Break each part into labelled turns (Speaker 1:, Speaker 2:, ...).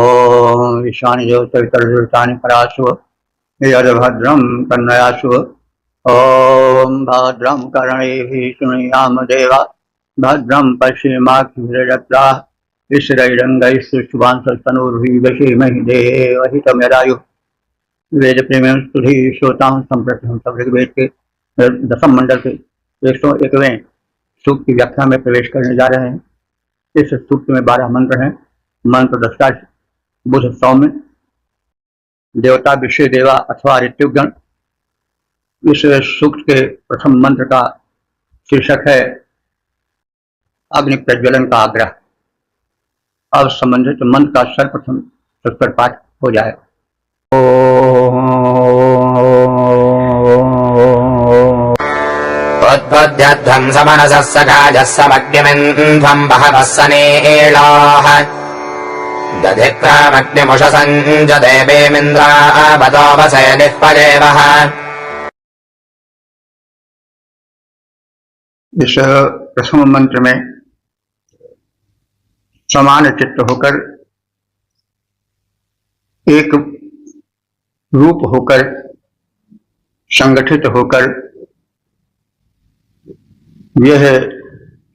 Speaker 1: ओम ईशानी ज्योतिर्तानि पराशु यद्भद्रं कन्यासु। ओम भद्रं कर्णेभिः शृणुयाम देवा भद्रं पश्येमाक्षभिर्यजत्राः स्थिरैरङ्गैस्तुष्टुवांसस्तनूर्भिः देवहितमेदायुः। वेद प्रेम स्तुति श्रोतां संप्रति सब ऋग्वेद के दसम मंडल के 101वें सूक्त की व्याख्या में प्रवेश करने जा रहे हैं। इस सूक्त में 12 मंत्र हैं। मंत्र दस्ता बुध सौम्य देवता विषय देवा अथवा ऋत्युगण। इस सूक्त के प्रथम मंत्र का शीर्षक है अग्नि प्रज्वलन का आग्रह। अब संबंधित मंत्र का सर्वप्रथम तत्पर पाठ हो जाएगा।
Speaker 2: उद्बुद्ध्यध्वं समनसः सखाजः समग्निमिन्ध्वं बहवः सनेलाः दधिक्रामग्निमुषसं च देवेमिन्द्रावतो वसेदिः परेवः।
Speaker 1: इस प्रथम मंत्र में समान चित्त होकर एक रूप होकर संगठित होकर यह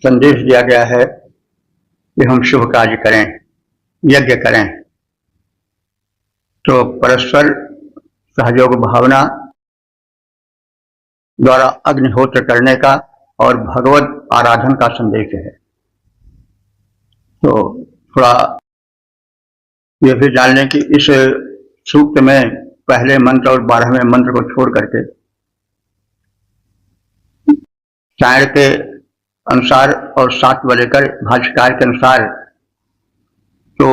Speaker 1: संदेश दिया गया है कि हम शुभ कार्य करें, यज्ञ करें तो परस्पर सहयोग भावना द्वारा अग्निहोत्र करने का और भगवत आराधन का संदेश है। तो थोड़ा यह भी जान लें कि इस सूक्त में पहले मंत्र और 12वें मंत्र को छोड़ करके चाणक्य के अनुसार और 7 लेकर भाष्यकार के अनुसार तो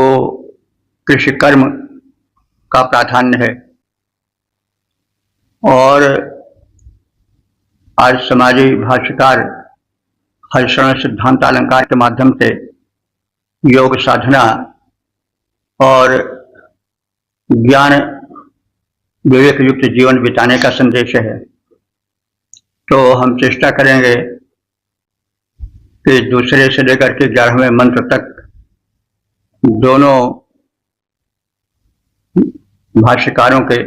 Speaker 1: कृषि कर्म का प्राधान्य है। और आज समाजी भाष्यकार हरिशरण सिद्धांत अलंकार के माध्यम से योग साधना और ज्ञान विवेक युक्त जीवन बिताने का संदेश है। तो हम चेष्टा करेंगे कि दूसरे से लेकर के 11वें मंत्र तक दोनों भाष्यकारों के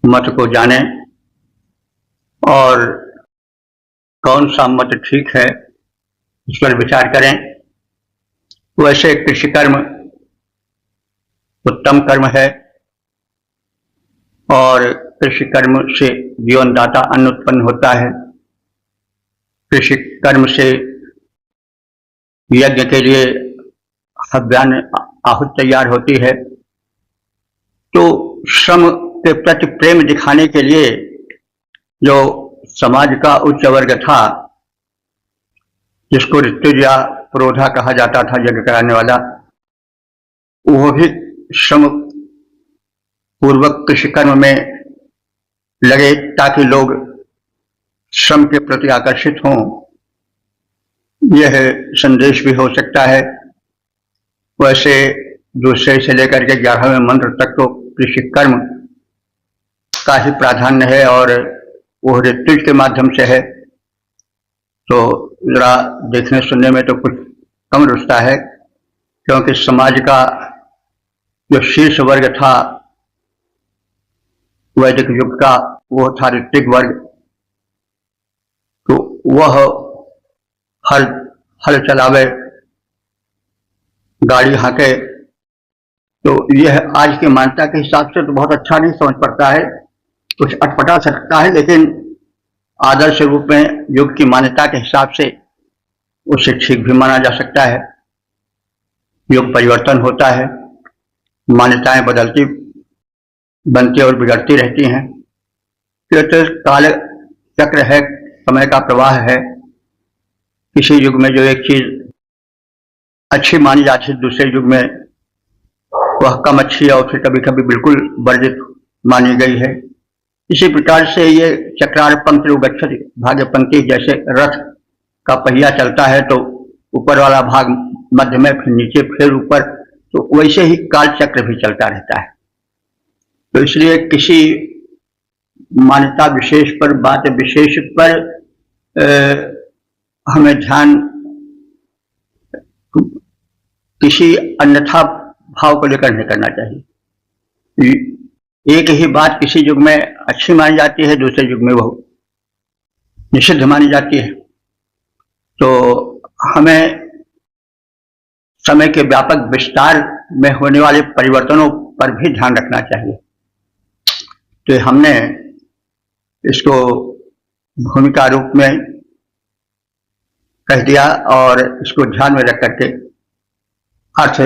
Speaker 1: मत को जानें और कौन सा मत ठीक है इस पर विचार करें। वैसे कृषि कर्म उत्तम कर्म है और कृषि कर्म से जीवनदाता अन्न उत्पन्न होता है। कृषि कर्म से यज्ञ के लिए हव्यान्न आहुति तैयार होती है। तो श्रम के प्रति प्रेम दिखाने के लिए जो समाज का उच्च वर्ग था, जिसको ऋत्विज या पुरोधा कहा जाता था, यज्ञ कराने वाला, वो भी श्रम पूर्वक कृषि कर्म में लगे ताकि लोग श्रम के प्रति आकर्षित हों। यह संदेश भी हो सकता है। वैसे दूसरे से लेकर के 11वें मंत्र तक तो कृषि कर्म का ही प्राधान्य है और वो ऋत्विज के माध्यम से है। तो जरा देखने सुनने में तो कुछ कम रुचता है, क्योंकि समाज का जो शीर्ष वर्ग था वैदिक युग का, वो था ऋत्विक वर्ग। तो वह हल चलावे, गाड़ी हाँके, तो यह आज की मान्यता के हिसाब से तो बहुत अच्छा नहीं समझ पड़ता है, कुछ अटपटा सकता है, लेकिन आदर्श रूप में युग की मान्यता के हिसाब से उसे ठीक भी माना जा सकता है। युग परिवर्तन होता है, मान्यताएं बदलती बनती और बिगड़ती रहती हैं। तो काल चक्र है, समय का प्रवाह है। किसी युग में जो एक चीज अच्छी मानी जाती है, दूसरे युग में वह कम अच्छी और फिर कभी कभी बिल्कुल वर्जित मानी गई है। इसी प्रकार से ये चक्रार पंक्ति गच्छति भाग्य पंक्ति, जैसे रथ का पहिया चलता है तो ऊपर वाला भाग मध्य में, फिर नीचे, फिर ऊपर, तो वैसे ही काल चक्र भी चलता रहता है। तो इसलिए किसी मान्यता विशेष पर, बात विशेष पर हमें ध्यान किसी अन्यथा भाव को लेकर नहीं करना चाहिए। एक ही बात किसी युग में अच्छी मानी जाती है, दूसरे युग में वो निषिद्ध मानी जाती है। तो हमें समय के व्यापक विस्तार में होने वाले परिवर्तनों पर भी ध्यान रखना चाहिए। तो हमने इसको भूमिका रूप में कह दिया और इसको ध्यान में रख करके अर्थ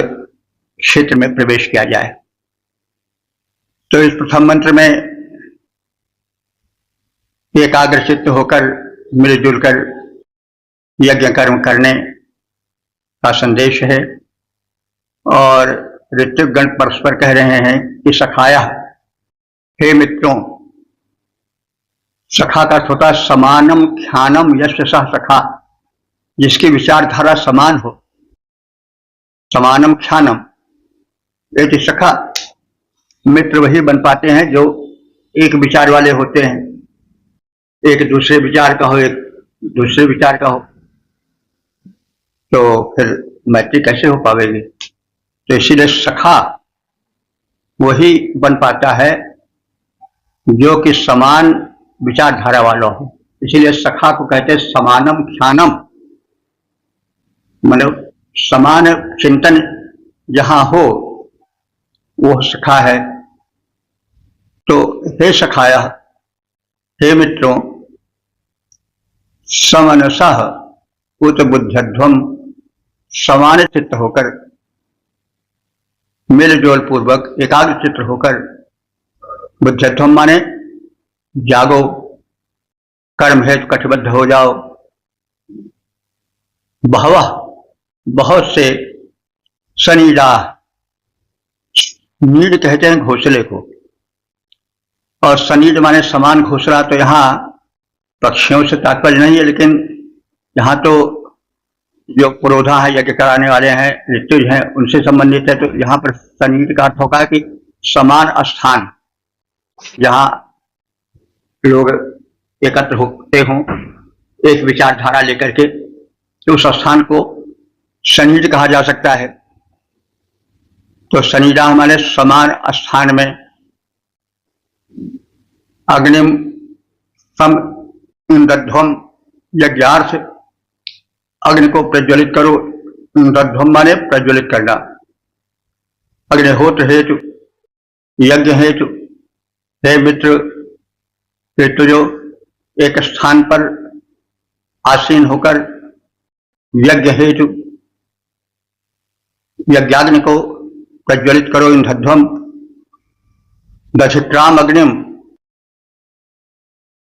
Speaker 1: क्षेत्र में प्रवेश किया जाए। तो इस प्रथम मंत्र में एकाग्रचित्त होकर मिलजुल कर यज्ञ कर्म करने का संदेश है। और ऋत्विकगण परस्पर कह रहे हैं कि सखाया, हे मित्रों। सखा का अर्थ होता है समानम ख्यानम यस्य सह सखा, जिसकी विचारधारा समान हो। समानम ख्यानम, एक सखा। मित्र वही बन पाते हैं जो एक विचार वाले होते हैं, एक दूसरे विचार का हो, एक दूसरे विचार का हो, तो फिर मैत्री कैसे हो पाएगी। तो इसीलिए सखा वही बन पाता है जो कि समान विचारधारा वाला हो। इसीलिए सखा को कहते हैं समानम ख्यानम, मतलब समान चिंतन जहां हो वो सखा है। तो हे सखाया, हे मित्रों, समनसः उत बुद्धध्वम, समान चित्त होकर, मेलजोल पूर्वक एकाग्र चित्त होकर, बुद्धध्वम माने जागो, कर्म हेतु कटिबद्ध हो जाओ। बहवः, बहुत से, सनीडा, नीड कहते हैं घोंसले को, और सनीड माने समान घोंसला। तो यहाँ पक्षियों से तात्पर्य नहीं है, लेकिन यहाँ तो जो पुरोधा है, यज्ञ कराने वाले हैं, ऋतुज हैं, उनसे संबंधित है। तो यहाँ पर सनीड का अर्थ होगा कि समान स्थान, जहाँ लोग एकत्र होते हों एक विचारधारा लेकर के, तो उस स्थान को सनीड कहा जा सकता है। तो सनीडा हमारे समान स्थान में अग्निम सम इंद्रध्वम, यज्ञार्थ, अग्नि को प्रज्वलित करो। इंद्रध्वम माने प्रज्वलित करना। अग्निहोत्र हेतु, यज्ञ हेतु, हे मित्र, हेतु जो एक स्थान पर आसीन होकर यज्ञ हेतु यज्ञाग्नि को प्रज्वलित करो। इंद्रध्वम दधिक्राम अग्निम,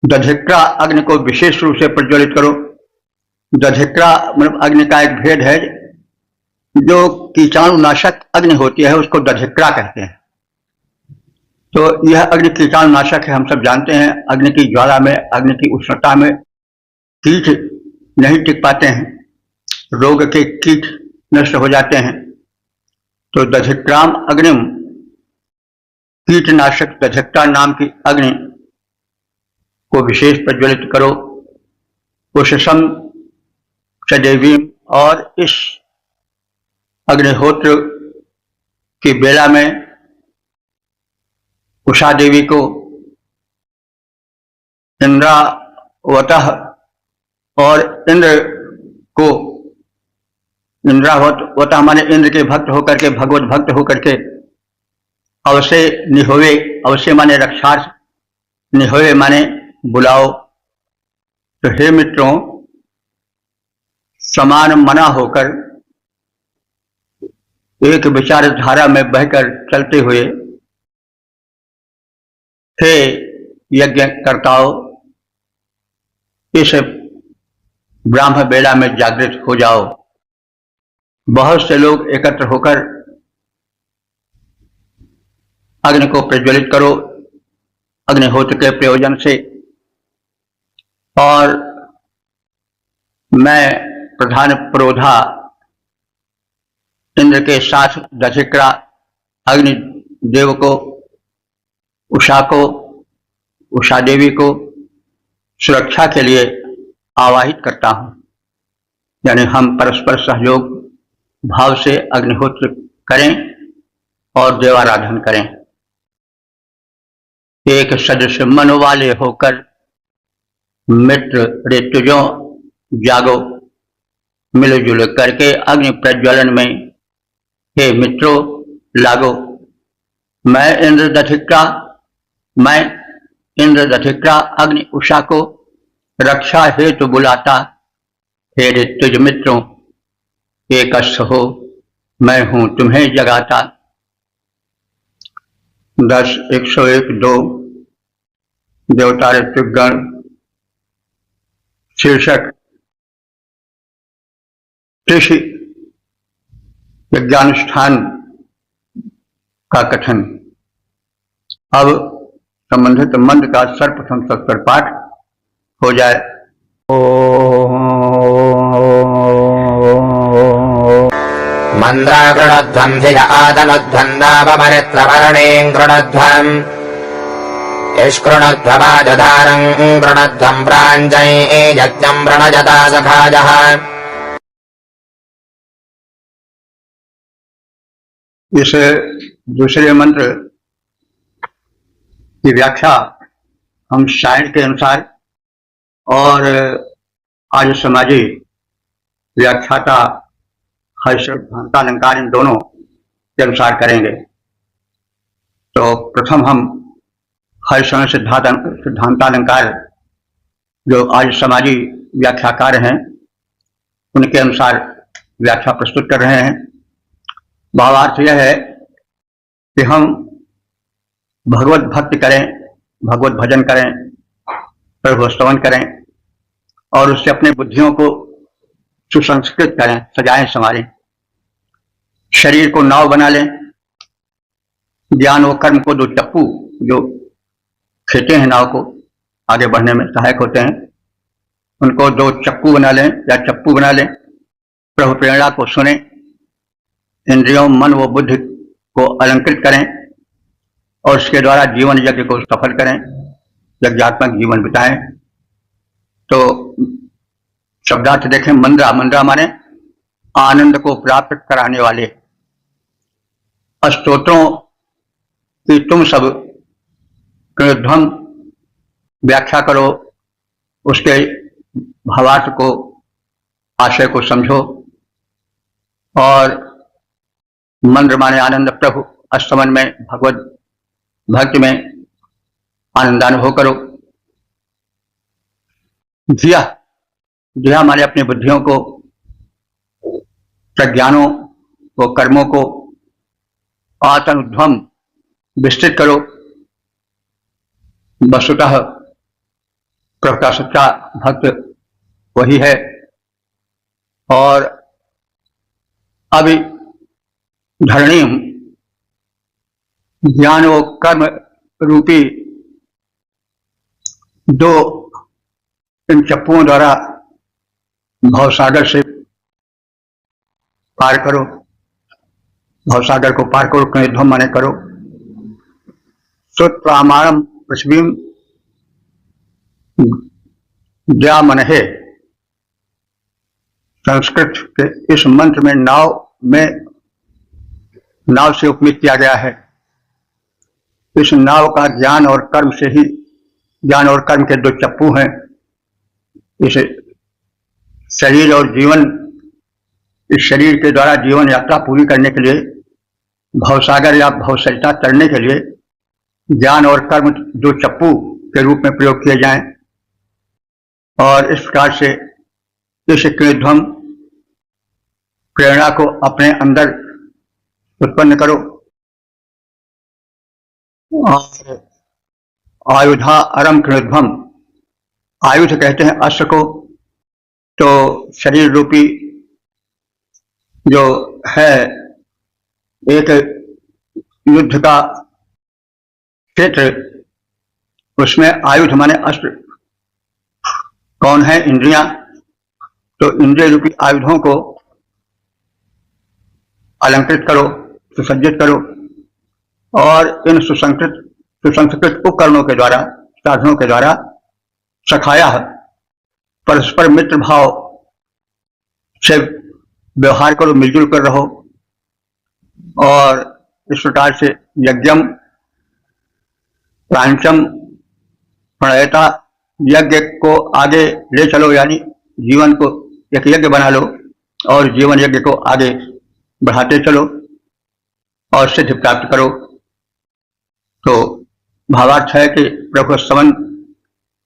Speaker 1: दधिक्रा अग्नि को विशेष रूप से प्रज्वलित करो। दधिक्रा मतलब अग्नि का एक भेद है, जो कीटाणुनाशक अग्नि होती है उसको दधिक्रा कहते हैं। तो यह अग्नि कीटाणुनाशक है, हम सब जानते हैं। अग्नि की ज्वाला में, अग्नि की उष्णता में कीट नहीं टिक पाते हैं, रोग के कीट नष्ट हो जाते हैं। तो दधिक्राम अग्निम, कीटनाशक दधिक्रा नाम की अग्नि को विशेष प्रज्वलित करो। उषसम च देवीम, और इस अग्निहोत्र की बेला में उषा देवी को, इंद्रावतः, और इंद्र को, इंद्रावत माने इंद्र के भक्त होकर के, भगवत भक्त होकर के, अवश्य निहोवे, अवश्य माने रक्षार्थ, निहोवे माने बुलाओ। तो हे मित्रों, समान मना होकर एक विचारधारा में बहकर चलते हुए, हे यज्ञ कर्ताओं, इस ब्राह्म बेला में जागृत हो जाओ। बहुत से लोग एकत्र होकर अग्नि को प्रज्वलित करो अग्निहोत्र के प्रयोजन से। और मैं प्रधान पुरोधा इंद्र के साथ दधिक्रा अग्नि देव को, उषा को, उषा देवी को सुरक्षा के लिए आवाहित करता हूं। यानी हम परस्पर सहयोग भाव से अग्निहोत्र करें और देवाराधन करें। एक सदस्य मन वाले होकर मित्र ऋतुजों जागो, मिलजुल करके अग्नि प्रज्वलन में हे मित्रों लागो। मैं इंद्र दधिक्रा अग्नि उषा को रक्षा हेतु बुलाता, हे ऋतुज मित्रों एकस्थ हो, मैं हूं तुम्हें जगाता। 10 101 2 देवता ऋतुगण। शीर्षक कृषि यज्ञानुष्ठान का कथन। अब संबंधित मंत्र का सर्वप्रथम सत्तर पाठ हो जाए।
Speaker 2: मंद्रा गृणध्वं धिय आदनुध्वं दावमरित्रवर्णीं गृणध्वम् इष्कृणध्वमाजधारं गृणध्वं प्राञ्जये यज्ञं प्रणजता सखाजः।
Speaker 1: इस दूसरे मंत्र की व्याख्या हम शायर के अनुसार और आर्य समाजी व्याख्याता हर्षालंकार इन दोनों के अनुसार करेंगे। तो प्रथम हम हर्ष सिद्धांतालंकार जो आर्य समाजी व्याख्याकार हैं उनके अनुसार व्याख्या प्रस्तुत कर रहे हैं। भावार्थ यह है कि हम भगवत भक्ति करें, भगवत भजन करें, प्रभु स्तवन करें और उससे अपने बुद्धियों को सुसंस्कृत करें, सजाएं संवारें। शरीर को नाव बना लें, ज्ञान व कर्म को दो चप्पू जो खींचते हैं नाव को आगे बढ़ने में सहायक होते हैं, उनको दो चप्पू बना लें या चप्पू बना लें। प्रभु प्रेरणा को सुने, इंद्रियों मन व बुद्धि को अलंकृत करें और उसके द्वारा जीवन यज्ञ को सफल करें, यज्ञात्मक जीवन बिताएं। तो शब्दार्थ देखें। मंद्रा माने आनंद को प्राप्त कराने वाले। स्तोत्रों की तुम सब कृध्वम व्याख्या करो, उसके भावार्थ को, आशय को समझो। और मंद्र माने आनंद, प्रभु स्तवन में, भगवत भक्ति में आनंदानुभव करो। धिया माने अपनी बुद्धियों को, प्रज्ञानों व कर्मों को आत्मध्वम विस्तृत करो। वस्तुतः प्रभु का सच्चा भक्त वही है। और अभी धरणी ज्ञान व कर्म रूपी दो इन चप्पुओं द्वारा भवसागर से पार करो। भवसागर को पार करो, कृध्वम माने करो। सुत प्रामाणम पृथ्वी द्या मन है। संस्कृत के इस मंत्र में नाव से उपमित किया गया है। इस नाव का ज्ञान और कर्म से ही, ज्ञान और कर्म के दो चप्पू हैं। इस शरीर और जीवन, इस शरीर के द्वारा जीवन यात्रा पूरी करने के लिए, भवसागर या भवसरिता तरने के लिए ज्ञान और कर्म दो चप्पू के रूप में प्रयोग किए जाएं। और इस प्रकार से इस कृध्वम प्रेरणा को अपने अंदर उत्पन्न करो। और आयुधा अरम कृध्वम, आयुध कहते हैं अस्त्र को। तो शरीर रूपी जो है एक युद्ध का क्षेत्र, उसमें आयुध माने अस्त्र कौन है? इंद्रियां। तो इंद्रिय रूपी आयुधों को अलंकृत करो, सुसज्जित करो और इन सुसंस्कृत उपकरणों के द्वारा, साधनों के द्वारा सखाया परस्पर मित्र भाव से व्यवहार करो, मिलजुल कर रहो। और इस प्रकार से यज्ञम प्रांचम प्रणयता, यज्ञ को आगे ले चलो, यानी जीवन को एक यज्ञ बना लो और जीवन यज्ञ को आगे बढ़ाते चलो और सिद्धि प्राप्त करो। तो भावार्थ है कि प्रभु स्तवन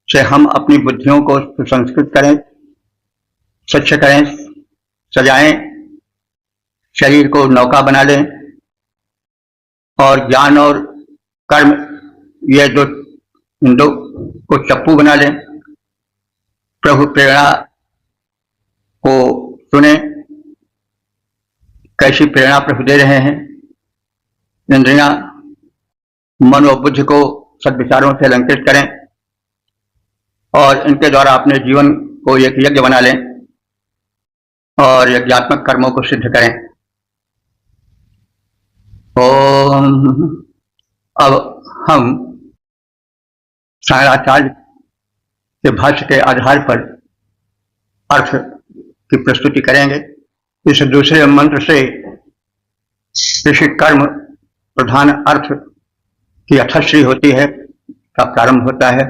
Speaker 1: से हम अपनी बुद्धियों को सुसंस्कृत करें, स्वच्छ करें, सजाएं, शरीर को नौका बना लें और ज्ञान और कर्म ये जो इन दो को चप्पू बना लें। प्रभु प्रेरणा को सुने, कैसी प्रेरणा प्रभु दे रहे हैं। इंद्रियां मन और बुद्धि को सद्विचारों से अलंकृत करें और इनके द्वारा अपने जीवन को एक यज्ञ बना लें और यज्ञात्मक कर्मों को सिद्ध करें। ओम। अब हम शंकराचार्य के भाष्य के आधार पर अर्थ की प्रस्तुति करेंगे। इस दूसरे मंत्र से कृषि कर्म प्रधान अर्थ की यथाश्री होती है का प्रारंभ होता है।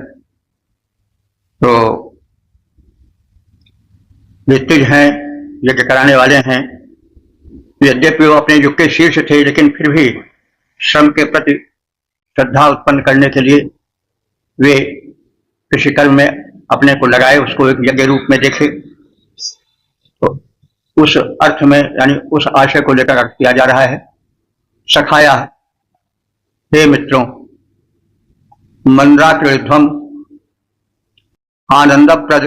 Speaker 1: तो ऋत्विज हैं, यज्ञ कराने वाले हैं, यद्यपि वो अपने युग के शीर्ष थे, लेकिन फिर भी श्रम के प्रति श्रद्धा उत्पन्न करने के लिए वे कृषि कर्म में अपने को लगाए, उसको एक यज्ञ रूप में देखे। तो उस अर्थ में यानी उस आशय को लेकर किया जा रहा है। सखाया, हे मित्रों, मंद्राकृध्वम, आनंदप्रद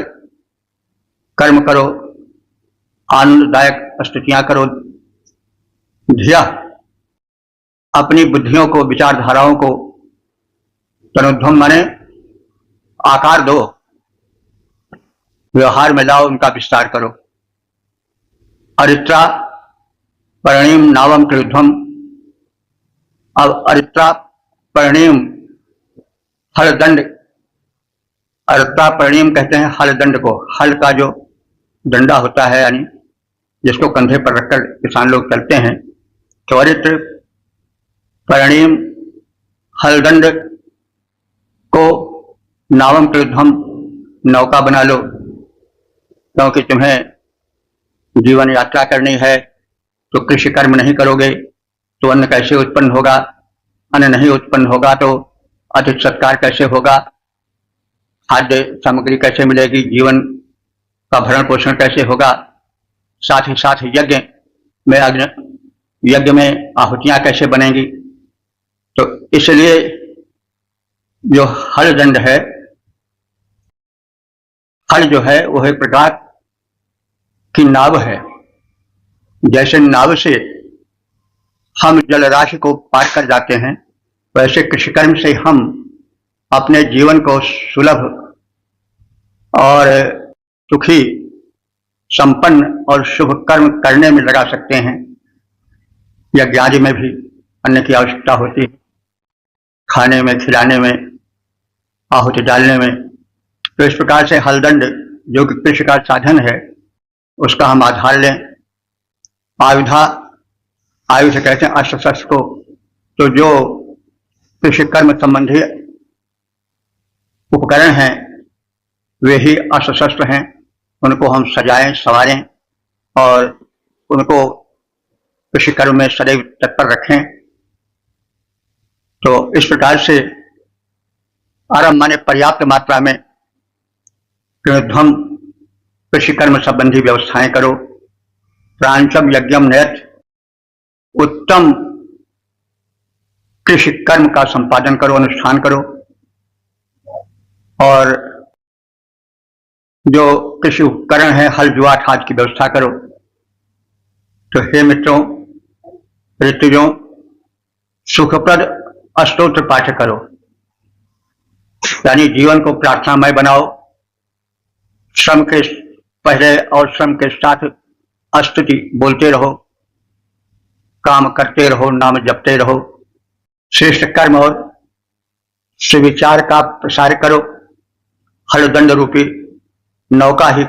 Speaker 1: कर्म करो, आनंददायक स्तुतियां करो। धिया, अपनी बुद्धियों को, विचारधाराओं को तनुध्वम माने आकार दो, व्यवहार में लाओ, उनका विस्तार करो। अरित्रा परिणीम नावम कृध्वम। अब अरित्रा परिणीम हलदंड, अरित्रा परिणीम कहते हैं हलदंड को। हल का जो डंडा होता है, यानी जिसको कंधे पर रखकर किसान लोग चलते हैं। तो अरित्र परिणीम हलदंड को नावम कृध्वम, नौका बना लो, क्योंकि तुम्हें जीवन यात्रा करनी है। तो कृषि कर्म नहीं करोगे तो अन्न कैसे उत्पन्न होगा, अन्न नहीं उत्पन्न होगा तो अतिथि सत्कार कैसे होगा, खाद्य सामग्री कैसे मिलेगी, जीवन का भरण पोषण कैसे होगा, साथ ही साथ यज्ञ में आहुतियां कैसे बनेंगी। तो इसलिए जो हल दंड है, हल जो है वो एक प्रकार की नाव है। जैसे नाव से हम जलराशि को पार कर जाते हैं, वैसे कृषि कर्म से हम अपने जीवन को सुलभ और सुखी, संपन्न और शुभ कर्म करने में लगा सकते हैं। यज्ञ आदि में भी अन्न की आवश्यकता होती है, खाने में, खिलाने में, आहुति डालने में। तो इस प्रकार से हलदंड जो कि कृषि का साधन है, उसका हम आधार लें। आयुधा, आयुध कहते हैं अस्त्र शस्त्र को। तो जो कृषि कर्म संबंधी उपकरण हैं वे ही अस्त्र शस्त्र हैं। उनको हम सजाएं, संवारें और उनको कृषि कर्म में सदैव तत्पर रखें। तो इस प्रकार से आरंभ माने पर्याप्त मात्रा में कृध्वम, कृषि कर्म संबंधी व्यवस्थाएं करो। प्रांचम यज्ञम नयत, उत्तम कृषि कर्म का संपादन करो, अनुष्ठान करो। और जो कृषि उपकरण है, हल जुआ खाद की व्यवस्था करो। तो हे मित्रों, ऋतुजों, सुखप्रद अष्टोत्र पाठ करो, यानी जीवन को प्रार्थनामय बनाओ। श्रम के पहले और श्रम के साथ स्तुति बोलते रहो, काम करते रहो, नाम जपते रहो। श्रेष्ठ कर्म और सुविचार का प्रसार करो। हलदंड रूपी नौका ही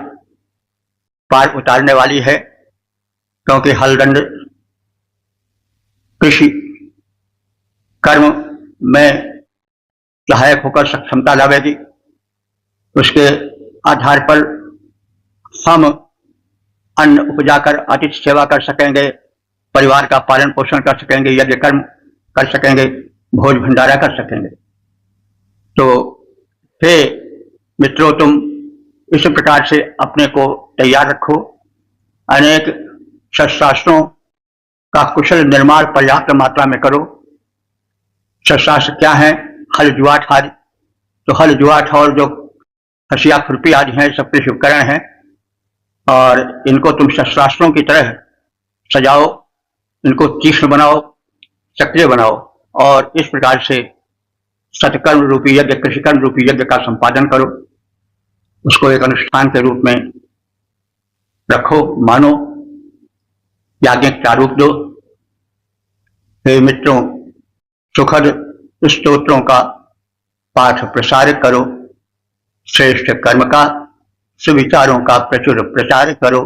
Speaker 1: पार उतारने वाली है, क्योंकि हलदंड कृषि कर्म में सहायक होकर सक्षमता लावेगी। उसके आधार पर हम अन्न उपजाकर अतिथि सेवा कर सकेंगे, परिवार का पालन पोषण कर सकेंगे, यज्ञ कर्म कर सकेंगे, भोज भंडारा कर सकेंगे। तो हे मित्रों, तुम इस प्रकार से अपने को तैयार रखो। अनेक शस्त्रास्त्रों का कुशल निर्माण पर्याप्त मात्रा में करो। शस्त्रास्त्र क्या है? हल जुआठ आदि। तो हल जुआठ और जो हसिया खुरपी आदि हैं, सब कृषि उपकरण हैं, और इनको तुम शस्त्रास्त्रों की तरह सजाओ, इनको तीक्ष्ण बनाओ, सक्रिय बनाओ, और इस प्रकार से सत्कर्म रूपी यज्ञ, कृषिकर्म रूपी यज्ञ का संपादन करो। उसको एक अनुष्ठान के रूप में रखो, मानो, याज्ञिक प्रारूप दो। हे मित्रों, सुखद स्तोत्रों का पाठ प्रसार करो, श्रेष्ठ कर्म का, सुविचारों का प्रचुर प्रचार करो,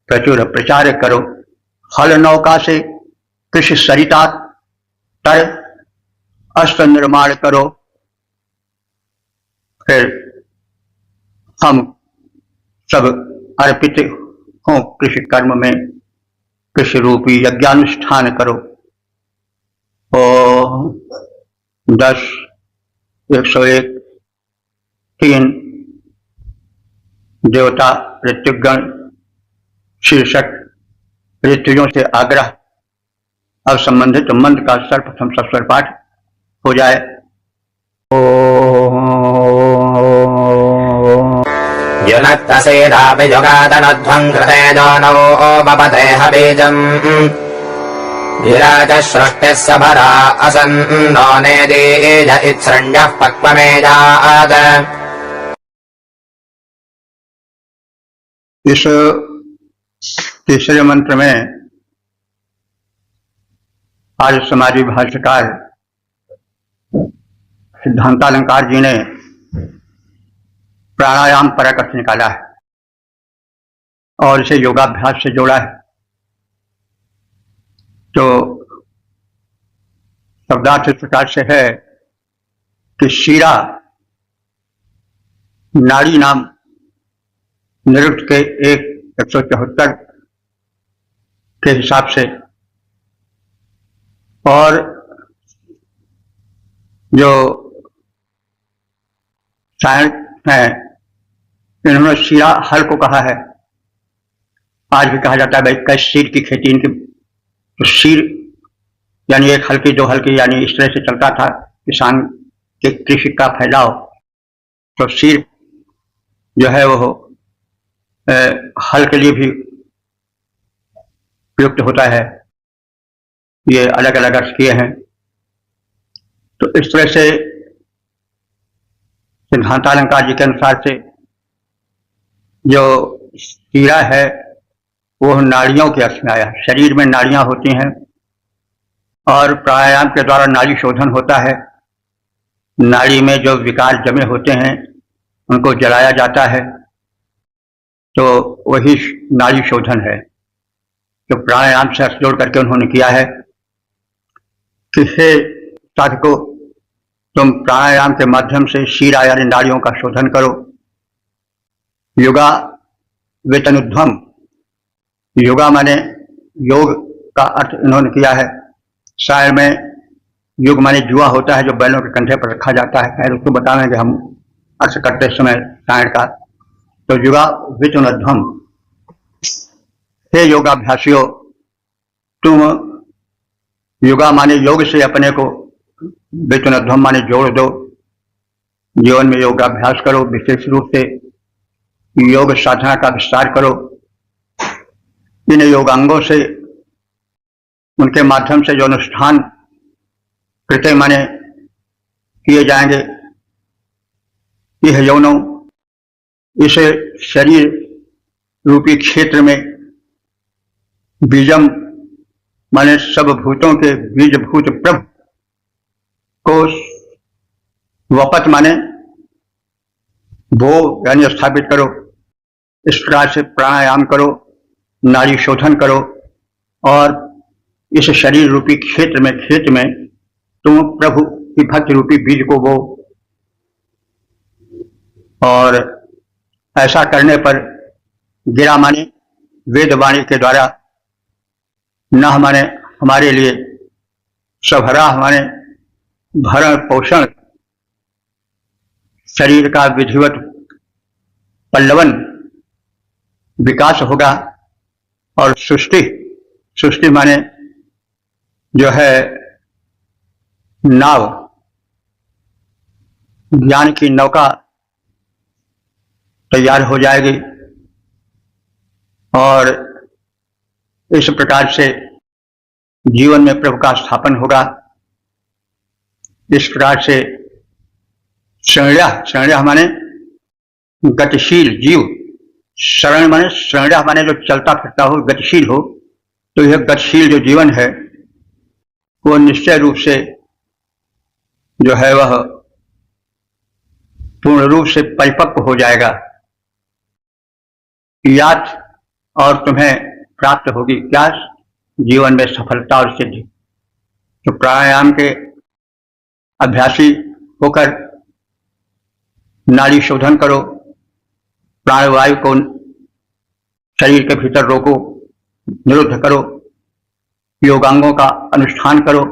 Speaker 1: प्रचुर प्रचार करो। हल नौका से कृषि सरिता तर अस्त्र निर्माण करो। फिर हम सब अर्पित हों कृषि कर्म में, कृषि रूपी यज्ञानुष्ठान करो। ओम 10, 101, 3 देवता ऋत्विगण शीर्षक ऋत्विजों से आग्रह। अब संबंधित मंत्र का सर्वप्रथम सस्वर पाठ हो जाए।
Speaker 2: युनक्तसेदापि जुगातनध्वं कृते जानो बपते हबीजम् विराज सृष्टिः सबरा असन्नो नेदीज इत्सृण्यः पक्वमेजात्।
Speaker 1: इस तीसरे मंत्र में आर्य समाजी भाष्यकार सिद्धांतालंकार जी ने प्राणायाम परक अर्थ निकाला है और इसे योगाभ्यास से जोड़ा है। तो शब्दार्थ इस प्रकार से है कि शीरा नाड़ी नाम निरुक्त के 174 के हिसाब से, और जो सायण है, इन्होंने शीरा हल को कहा है। आज भी कहा जाता है भाई कैसे शीर की खेती इनकी, तो शीर यानी एक हल्की दो हल्की, यानी इस तरह से चलता था किसान के कृषि का फैलाव। तो शीर जो है वो हल के लिए भी प्रयुक्त होता है। ये अलग अलग अर्थ किए हैं। तो इस तरह से सिद्धांतालंकार जी के अनुसार से जो शीरा है वो नाड़ियों के अर्थ में आया। शरीर में नाड़ियां होती हैं और प्राणायाम के द्वारा नाड़ी शोधन होता है। नाड़ी में जो विकार जमे होते हैं उनको जलाया जाता है, तो वही नाड़ी शोधन है। तो प्राणायाम से अर्थ जोड़ करके उन्होंने किया है कि हे साधको, तुम प्राणायाम के माध्यम से शीरा यानी नाड़ियों का शोधन करो। योगा वेतनुध्वम, योगा माने योग का अर्थ इन्होंने किया है। शायर में युग माने जुआ होता है जो बैलों के कंधे पर रखा जाता है। खैर उसको बताएंगे हम अर्थ करते समय शायर का। तो युगा वेतनुध्वम, हे योगाभ्यासियों, तुम योगा माने योग से अपने को, वेतनुध्वम माने जोड़ दो, जीवन में योगाभ्यास करो। विशेष रूप से योग साधना का विस्तार करो। इन योगांगों से, उनके माध्यम से जो अनुष्ठान कृत्य माने किए जाएंगे, यह यौनों इस शरीर रूपी क्षेत्र में बीजम माने सब भूतों के बीज भूत प्रभु को, वपत माने वो यानी स्थापित करो। इस प्रकार से प्राणायाम करो, नाड़ी शोधन करो और इस शरीर रूपी क्षेत्र में, खेत में तुम प्रभु की भक्ति रूपी बीज को बो, और ऐसा करने पर गिरा माने वेदवाणी के द्वारा न हमारे लिए सभरा हमारे भरण पोषण शरीर का विधिवत पल्लवन विकास होगा, और सृष्टि माने जो है नाव, ज्ञान की नौका तैयार हो जाएगी, और इस प्रकार से जीवन में प्रभु का स्थापन होगा। इस प्रकार से शरणा माने गतिशील जीव, शरण माने जो चलता फिरता हो, गतिशील हो, तो यह गतिशील जो जीवन है वो निश्चय रूप से जो है वह पूर्ण रूप से परिपक्व हो जाएगा, याद और तुम्हें प्राप्त होगी क्या? जीवन में सफलता और सिद्धि। तो प्राणायाम के अभ्यासी होकर नाड़ी शोधन करो, प्राणवायु को शरीर के भीतर रोको, निरुद्ध करो, योगांगों का अनुष्ठान करो,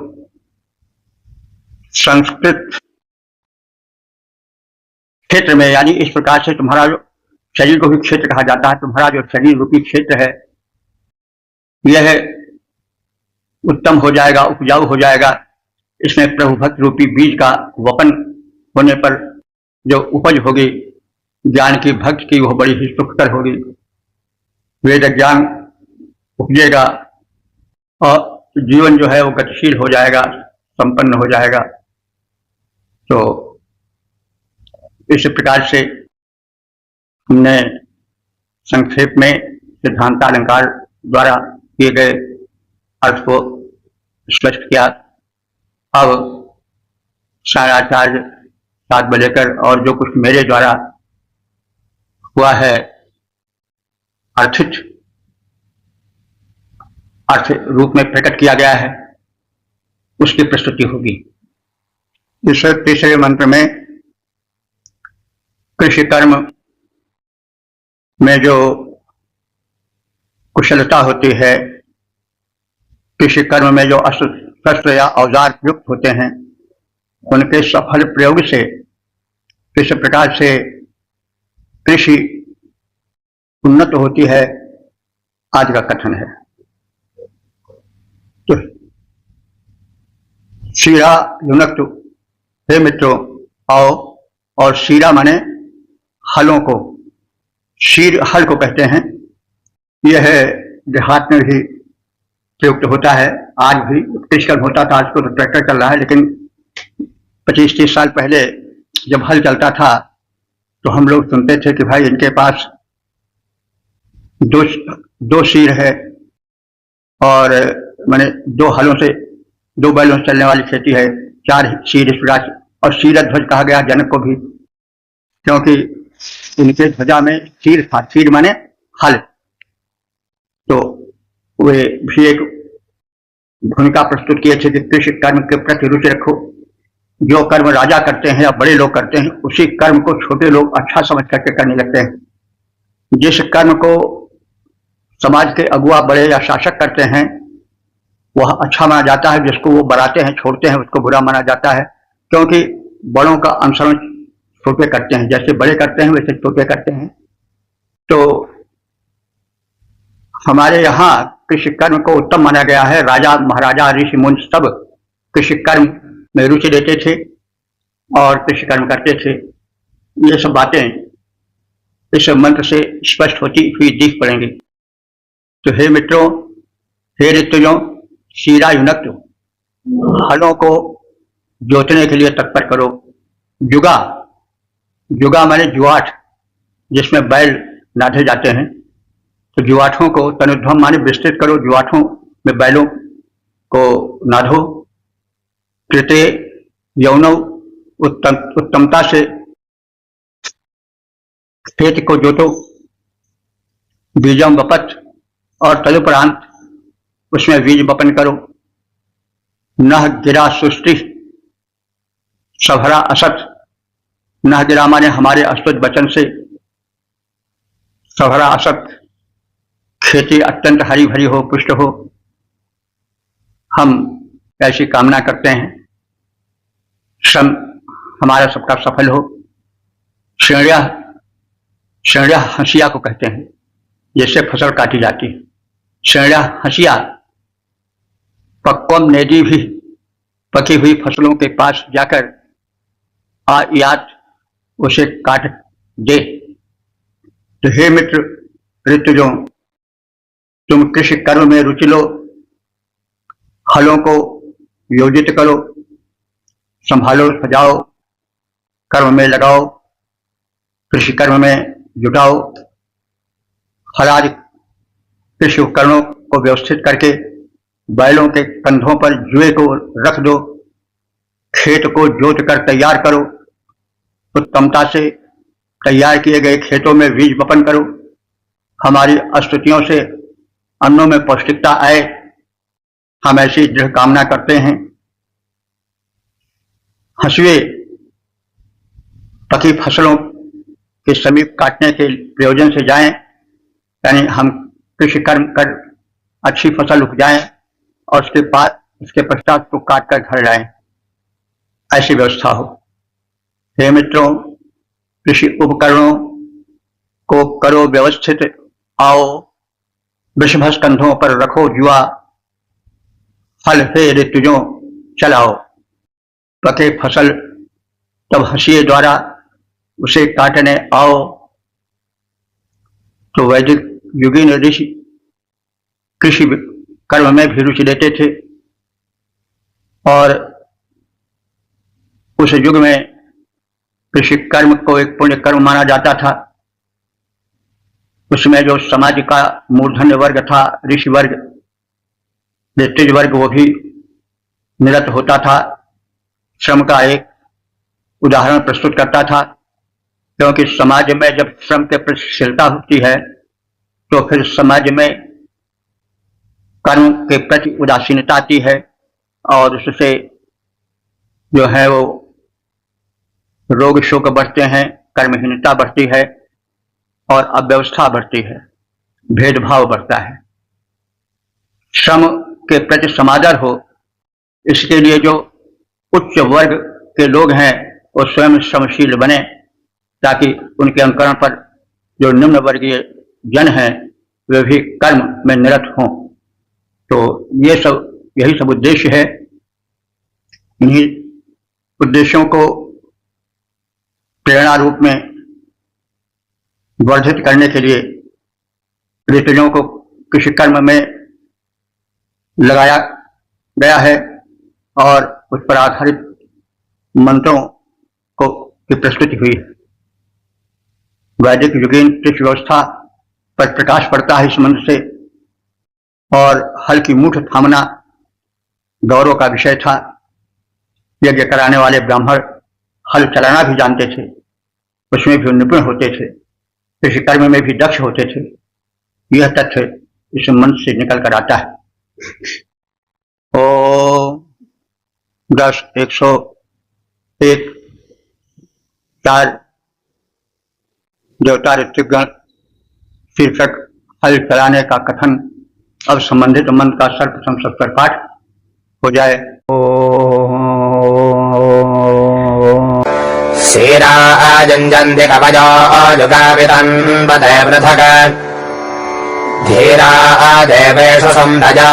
Speaker 1: संस्कृत क्षेत्र में, यानी इस प्रकार से तुम्हारा जो शरीर को भी क्षेत्र कहा जाता है, तुम्हारा जो शरीर रूपी क्षेत्र है यह उत्तम हो जाएगा, उपजाऊ हो जाएगा। इसमें प्रभु भक्ति रूपी बीज का वपन होने पर जो उपज होगी ज्ञान की, भक्ति की, वह बड़ी ही सुखकर होगी। वेद ज्ञान उपजेगा और जीवन जो है वो गतिशील हो जाएगा, संपन्न हो जाएगा। तो इस प्रकार से हमने संक्षेप में सिद्धांतालंकार द्वारा किए गए अर्थ को स्पष्ट किया। अब साराचार्य 7 बजे कर और जो कुछ मेरे द्वारा हुआ है अर्थ रूप में प्रकट किया गया है, उसकी प्रस्तुति होगी। इस तीसरे मंत्र में कृषि कर्म में जो कुशलता होती है, कृषि कर्म में जो शस्त्र या औजार युक्त होते हैं, उनके सफल प्रयोग से किस प्रकार से कृषि उन्नत होती है, आज का कथन है। तो शीरा युनक्तु, हे मित्रों आओ, और शीरा माने हलों को, शीर हल को कहते हैं। यह देहात में भी प्रयुक्त होता है, आज भी कृषि कर्म होता था। आज तो ट्रैक्टर चल रहा है, लेकिन 25-30 साल पहले जब हल चलता था तो हम लोग सुनते थे कि भाई इनके पास दो शीर है, और माने 2 हलों से 2 बैलों से चलने वाली खेती है, 4 शीर इस प्रकार। और शीरध्वज कहा गया जनक को भी, क्योंकि उनके ध्वजा में शीर था, शीर माने हल। तो वे भी एक भूमिका प्रस्तुत किए थे कि कृषि कर्म के प्रति रुचि रखो। जो कर्म राजा करते हैं या बड़े लोग करते हैं, उसी कर्म को छोटे लोग अच्छा समझ करके करने लगते हैं। जिस कर्म को समाज के अगुआ बड़े या शासक करते हैं वह अच्छा माना जाता है, जिसको वो बढ़ाते हैं छोड़ते हैं उसको बुरा माना जाता है, क्योंकि बड़ों का अनुसरण छोटे करते हैं, जैसे बड़े करते हैं वैसे छोटे करते हैं। तो हमारे यहाँ कृषि कर्म को उत्तम माना गया है। राजा महाराजा ऋषि मुनि सब कृषि कर्म में रुचि लेते थे और कृषि कर्म करते थे। ये सब बातें इस मंत्र से स्पष्ट होती हुई दिख पड़ेंगी। तो हे मित्रों, हे ऋतुजों, शीरा युनक्त, हलों को जोतने के लिए तत्पर करो। जुगा माने जुआठ, जिसमें बैल नाधे जाते हैं। तो जुआठों को तनुध्वम माने विस्तृत करो, जुआठों में बैलों को नाधो। कृते यौनव, उत्तमता से खेत को जोतो। बीजम वपत, और तदुपरांत उसमें बीज वपन करो। नह गिरा सृष्टि, सभरा असत न गिरा माने हमारे अस्तुत वचन से सभरा असत, खेती अत्यंत हरी भरी हो, पुष्ट हो, हम ऐसी कामना करते हैं। श्रम हमारा सबका सफल हो। श्रेण्या हंसिया को कहते हैं, जिससे फसल काटी जाती है। श्रेण्या हंसिया पक्वम नेदी भी, पकी हुई फसलों के पास जाकर आयात उसे काट दे। तो हे मित्र ऋतुजों, तुम कृषि कर्म में रुचि लो, हलों को योजित करो, संभालो, सजाओ, कर्म में लगाओ, कृषि कर्म में जुटाओ। हलादि कृषि उपकरणों को व्यवस्थित करके बैलों के कंधों पर जुए को रख दो, खेत को जोत कर तैयार करो, उत्तमता से तैयार किए गए खेतों में बीज वपन करो। हमारी स्तुतियों से अन्नों में पौष्टिकता आए, हम ऐसी दृढ़ कामना करते हैं। हंसुए पकी फसलों के समीप काटने के प्रयोजन से जाएं, यानी हम कृषि कर्म कर अच्छी फसल उपजाएं और उसके पश्चात को काट कर घर लाएं, ऐसी व्यवस्था हो। हे मित्रों, कृषि उपकरणों को करो व्यवस्थित, आओ वृषभस कंधों पर रखो जुआ, हल हे ऋतुजों चलाओ। पके फसल तब हंसिए द्वारा उसे काटने आओ। तो वैदिक युगीन ऋषि कृषि कर्म में भी रुचि लेते थे और उस युग में कृषि कर्म को एक पुण्य कर्म माना जाता था। उसमें जो समाज का मूर्धन्य वर्ग था, ऋषि वर्ग, ऋतुज वर्ग, वो भी निरत होता था, श्रम का एक उदाहरण प्रस्तुत करता था। क्योंकि समाज में जब श्रम के प्रति शीलता होती है तो फिर समाज में कर्म के प्रति उदासीनता आती है और उससे जो है वो रोग शोक बढ़ते हैं, कर्महीनता बढ़ती है और अव्यवस्था बढ़ती है, भेदभाव बढ़ता है। श्रम के प्रति समादर हो, इसके लिए जो उच्च वर्ग के लोग हैं वो स्वयं श्रमशील बने, ताकि उनके अनुकरण पर जो निम्न वर्गीय जन हैं वे भी कर्म में निरत हों। तो यही सब उद्देश्य है। इन्हीं उद्देश्यों को प्रेरणा रूप में वर्धित करने के लिए ऋतुजों को कृषि कर्म में लगाया गया है और उस पर आधारित मंत्रों की प्रस्तुति हुई है। वैदिक युगीन कृषि व्यवस्था पर प्रकाश पड़ता है इस मंत्र से। और हल की मूठ थामना गौरव का विषय था। यज्ञ कराने वाले ब्राह्मण हल चलाना भी जानते थे, उसमें भी निपुण होते थे, कृषि कर्म में भी दक्ष होते थे। यह तथ्य इस मंत्र से निकल कर आता है। ओ 10 101 4 देवता ऋत्विकगण शीर्षक हल चलाने का कथन। अब संबंधित मंत्र का सर्वप्रथम सत्तर पाठ हो जाए।
Speaker 2: श्रीराजञ्जन्ति कवयो जुगावितन् पदे पृथक् धीरा देवेषु संभजा।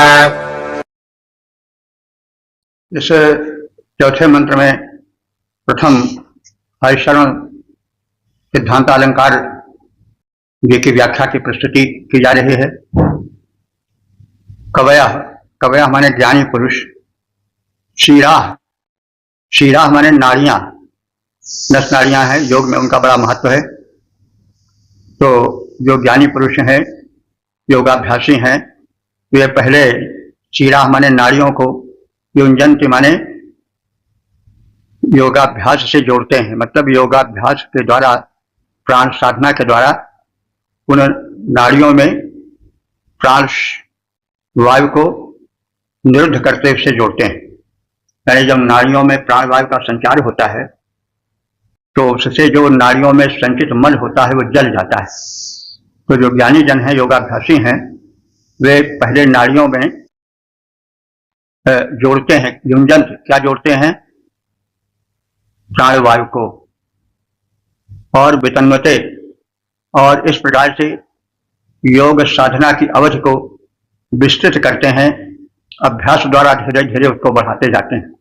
Speaker 1: इस चौथे मंत्र में प्रथम हरिशरण सिद्धांत अलंकार जी की व्याख्या की प्रस्तुति की जा रही है। कवया माने ज्ञानी पुरुष। शीरा माने नाड़ियां, 10 नाड़ियां हैं, योग में उनका बड़ा महत्व है। तो जो ज्ञानी पुरुष हैं, योगाभ्यासी हैं, वे पहले शीरा माने नाड़ियों को युञ्जन्ति माने योगाभ्यास से जोड़ते हैं। मतलब योगाभ्यास के द्वारा, प्राण साधना के द्वारा उन नाड़ियों में प्राण वायु को निरुद्ध करते हुए जोड़ते हैं। यानी जब नाड़ियों में प्राणवायु का संचार होता है तो उससे जो नाड़ियों में संचित मल होता है वो जल जाता है। तो जो ज्ञानी जन है, योगाभ्यासी हैं, वे पहले नाड़ियों में जोड़ते हैं, युंजन क्या जोड़ते हैं, प्राणवायु को, और वितन्वते, और इस प्रकार से योग साधना की अवधि को विस्तृत करते हैं, अभ्यास द्वारा धीरे धीरे उसको बढ़ाते जाते हैं।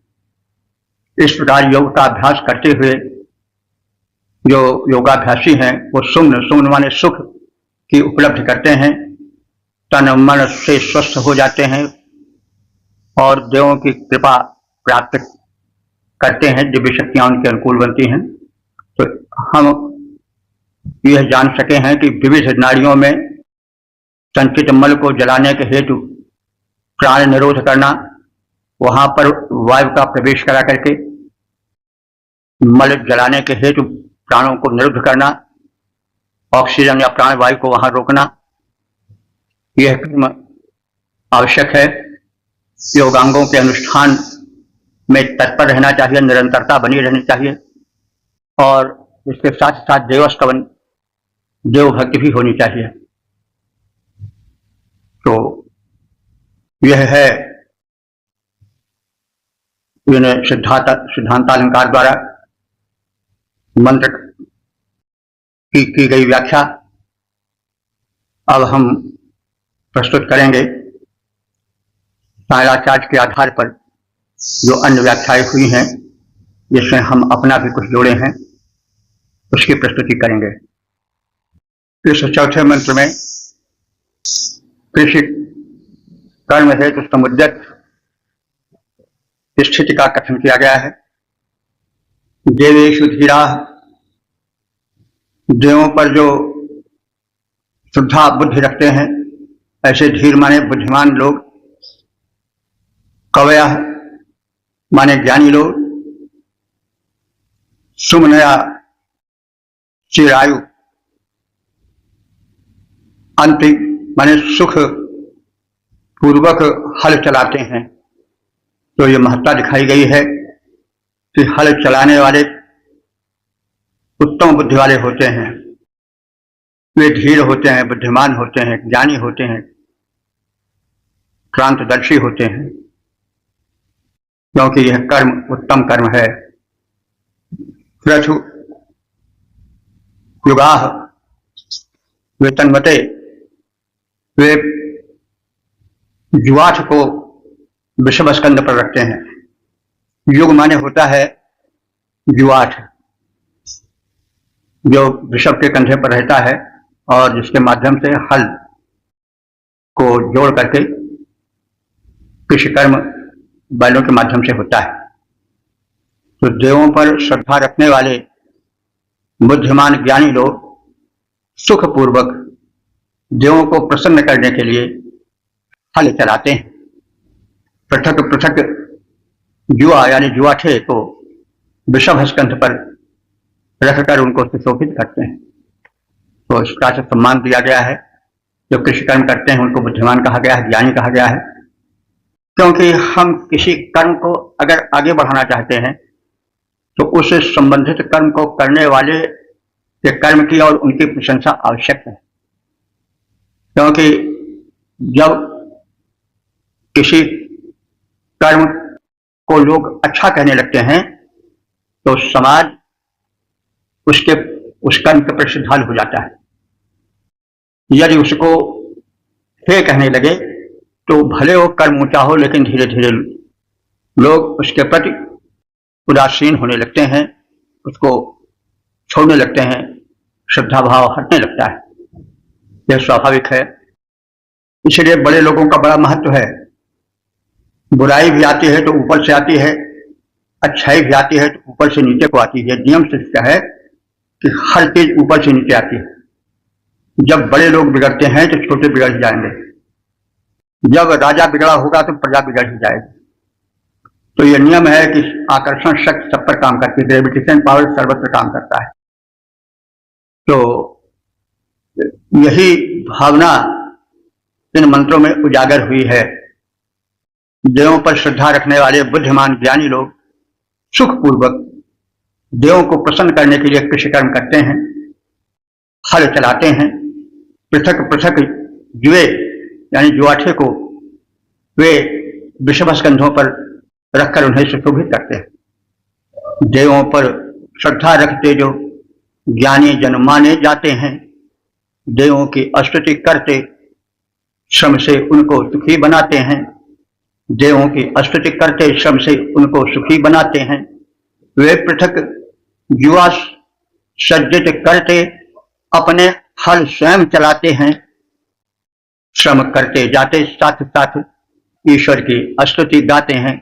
Speaker 1: इस प्रकार योग का अभ्यास करते हुए जो योगाभ्यासी हैं वो सुम्न माने सुख की उपलब्धि करते हैं, तन मन से स्वस्थ हो जाते हैं और देवों की कृपा प्राप्त करते हैं, दिव्य शक्तियां उनके अनुकूल बनती हैं। तो हम यह जान सके हैं कि विविध नाड़ियों में संचित मल को जलाने के हेतु प्राण निरोध करना, वहां पर वायु का प्रवेश करा करके मल जलाने के हेतु प्राणों को निरुद्ध करना, ऑक्सीजन या प्राण वायु को वहां रोकना, यह कर्म आवश्यक है। योगांगों के अनुष्ठान में तत्पर रहना चाहिए, निरंतरता बनी रहनी चाहिए, और इसके साथ साथ देवस्तवन, देव भक्ति भी होनी चाहिए। तो यह है सिद्धांतालंकार द्वारा मंत्र की गई व्याख्या। अब हम प्रस्तुत करेंगे सायणाचार्य के आधार पर जो अन्य व्याख्याएं हुई हैं, जिसमें हम अपना भी कुछ जोड़े हैं, उसकी प्रस्तुति करेंगे। इस चौथे मंत्र में कृषि कर्म हेतु समुद्यत स्थिति का कथन किया गया है। देवेषु धीरा, देवों पर जो शुद्धा बुद्धि रखते हैं, ऐसे धीर माने बुद्धिमान लोग, कवय माने ज्ञानी लोग, सुमनया चिरायु, अंत माने सुख पूर्वक हल चलाते हैं। तो ये महत्ता दिखाई गई है कि हल चलाने वाले उत्तम बुद्धि वाले होते हैं, वे धीर होते हैं, बुद्धिमान होते हैं, ज्ञानी होते हैं, क्रांतदर्शी होते हैं, क्योंकि यह कर्म उत्तम कर्म है। क्रतु युगाह वेतन्वते, वे जुआठ को वृषभ स्कंद पर रखते हैं। युग माने होता है जुआठ, जो वृषभ के कंधे पर रहता है और जिसके माध्यम से हल को जोड़ करके कृषि कर्म बैलों के माध्यम से होता है। तो देवों पर श्रद्धा रखने वाले बुद्धिमान ज्ञानी लोग सुखपूर्वक देवों को प्रसन्न करने के लिए हल चलाते हैं। पृथक पृथक जुआ यानी जुआठे को वृषभ स्कंध पर रखकर उनको सुशोभित करते हैं। तो इस प्रकार से सम्मान दिया गया है। जो कृषि कर्म करते हैं उनको बुद्धिमान कहा गया है, ज्ञानी कहा गया है, क्योंकि हम किसी कर्म को अगर आगे बढ़ाना चाहते हैं तो उससे संबंधित कर्म को करने वाले के कर्म की और उनकी प्रशंसा आवश्यक है। क्योंकि जब किसी कर्म को लोग अच्छा कहने लगते हैं तो समाज उस कर्म के प्रति श्रद्धालु हो जाता है। यदि उसको हे कहने लगे तो भले वो कर्म ऊंचा हो, लेकिन धीरे धीरे लोग उसके प्रति उदासीन होने लगते हैं, उसको छोड़ने लगते हैं, श्रद्धा भाव हटने लगता है। यह स्वाभाविक है। इसलिए बड़े लोगों का बड़ा महत्व है। बुराई भी आती है तो ऊपर से आती है, अच्छाई भी आती है तो ऊपर से नीचे को आती है। नियम से क्या है कि हर चीज ऊपर से नीचे आती है। जब बड़े लोग बिगड़ते हैं तो छोटे बिगड़ ही जाएंगे, जब राजा बिगड़ा होगा तो प्रजा बिगड़ ही जाएगी। तो यह नियम है कि आकर्षण शक्ति सब पर काम करती है, ग्रेविटेशन पावर सर्वत्र काम करता है। तो यही भावना इन मंत्रों में उजागर हुई है। देवों पर श्रद्धा रखने वाले बुद्धिमान ज्ञानी लोग सुखपूर्वक देवों को प्रसन्न करने के लिए कृषि कर्म करते हैं, हल चलाते हैं। पृथक पृथक जुए यानी जुआठे को वे विषभस कंधों पर रखकर उन्हें सुशोभित करते हैं। देवों पर श्रद्धा रखते जो ज्ञानी जन माने जाते हैं, देवों की स्तुति करते श्रम से उनको सुखी बनाते हैं। देवों की स्तुति करते श्रम से उनको सुखी बनाते हैं। वे पृथक जुआ सज्जित करते अपने हल स्वयं चलाते हैं। श्रम करते जाते साथ साथ ईश्वर की स्तुति गाते हैं।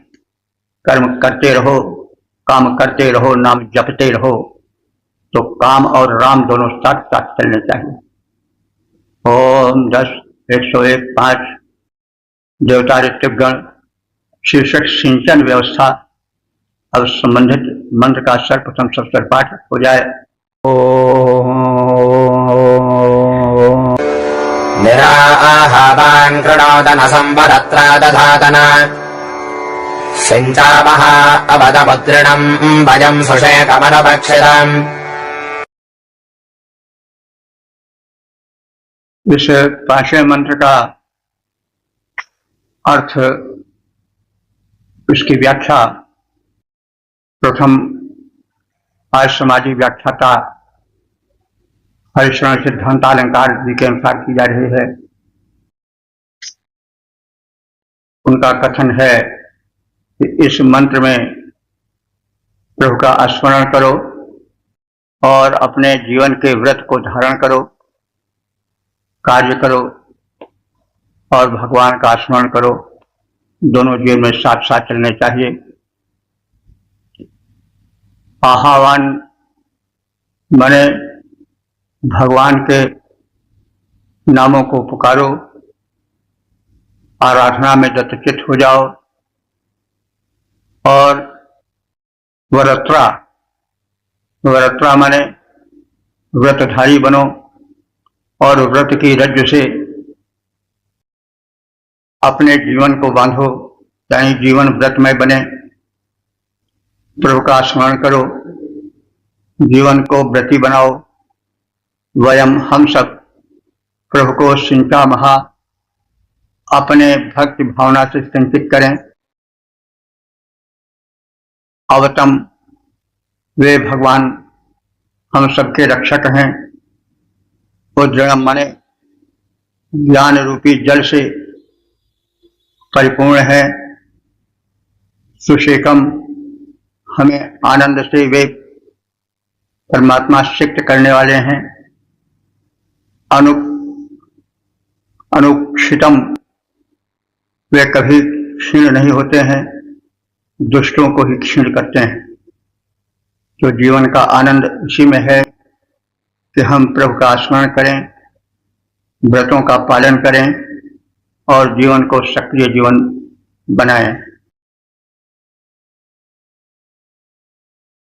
Speaker 1: कर्म करते रहो, काम करते रहो, नाम जपते रहो, तो काम और राम दोनों साथ साथ चलने चाहिए। ओम 10 101 5 देवता ऋत्विकगण शीर्षक सिंचन व्यवस्था। अब संबंधित मंत्र का सर्वप्रथम सबसे पाठ हो जाए।
Speaker 2: निराहावान् कृणोदन संवदत्रा दधातन सिञ्चामः अवदमुद्रिणम् भजम् सुषेकमनुभक्षितम्।
Speaker 1: इस पांचवें मंत्र का अर्थ, इसकी व्याख्या प्रथम आज समाजी व्याख्याता हरिशरण सिद्धांतालंकार जी के अनुसार की जा रही है। उनका कथन है कि इस मंत्र में प्रभु का स्मरण करो और अपने जीवन के व्रत को धारण करो, कार्य करो और भगवान का स्मरण करो। दोनों जीवन में साथ साथ चलने चाहिए। आह्वान माने भगवान के नामों को पुकारो, आराधना में दत्तचित्त हो जाओ। और वरत्रा, वरत्रा माने व्रतधारी बनो और व्रत की रज्जु से अपने जीवन को बांधो, यानी जीवन व्रतमय बने। प्रभु का स्मरण करो, जीवन को व्रती बनाओ। वयम हम सब प्रभु को सिंचामः अपने भक्ति भावना से सिंचित करें। अवतम वे भगवान हम सबके रक्षक हैं। उद्रणम माने ज्ञान रूपी जल से परिपूर्ण है। सुशेकम हमें आनंद से वे परमात्मा सिक्त करने वाले हैं। अनुक्षितम वे कभी क्षीण नहीं होते हैं, दुष्टों को ही क्षीण करते हैं। तो जीवन का आनंद इसी में है कि हम प्रभु का स्मरण करें, व्रतों का पालन करें और जीवन को सक्रिय जीवन बनाएं।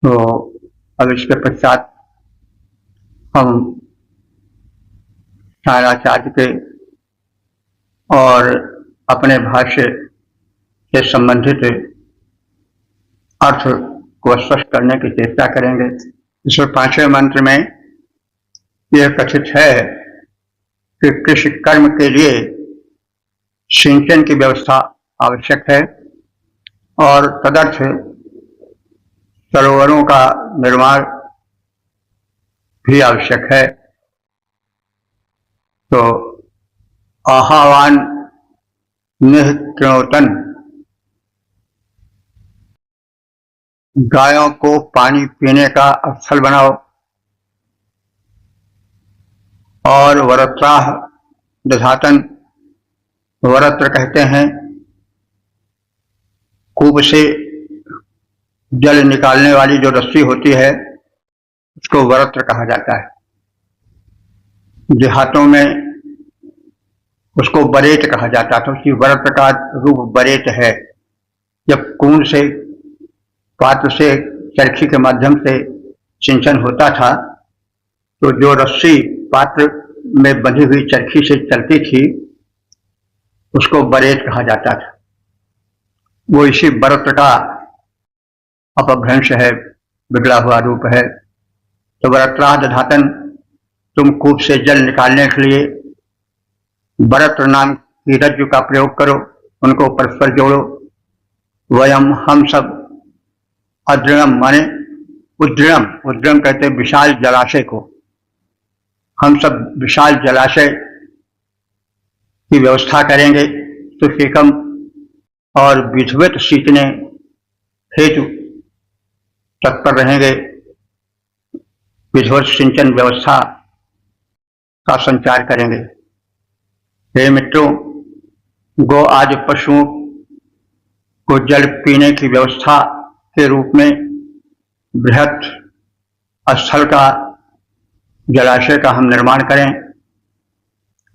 Speaker 1: तो अब इसके पश्चात हम शायराचार्य के और अपने भाष्य से संबंधित अर्थ को स्पष्ट करने की चेष्टा करेंगे। इस पांचवें मंत्र में यह कथित है कि कृषि कर्म के लिए सिंचन की व्यवस्था आवश्यक है और तदर्थ सरोवरों का निर्माण भी आवश्यक है। तो आह्वान निहृणोतन, गायों को पानी पीने का स्थल बनाओ। और वरत्राह दधातन, वरत्र कहते हैं कूप से जल निकालने वाली जो रस्सी होती है उसको वरत्र कहा जाता है। देहातों में उसको बरेट कहा जाता था। उसकी वरत्र का रूप बरेट है। जब कुंड से पात्र से चरखी के माध्यम से सिंचन होता था तो जो रस्सी पात्र में बंधी हुई चरखी से चलती थी उसको बरेट कहा जाता था। वो इसी वरत्र का अपभ्रंश है, बिगड़ा हुआ रूप है। तो वरत्राद धातन, तुम कूप से जल निकालने के लिए वरत्र नाम की रज्जु का प्रयोग करो, उनको परस्पर जोड़ो। वयम, हम सब, अद्रम माने उद्रम, उद्रम कहते हैं विशाल जलाशय को, हम सब विशाल जलाशय की व्यवस्था करेंगे। सुशीकम और विधिवत सींचने हेतु तत्पर रहेंगे, विधिवत सिंचन व्यवस्था का संचार करेंगे। हे मित्रों, गो आज पशुओं को जल पीने की व्यवस्था के रूप में बृहत स्थल का, जलाशय का हम निर्माण करें।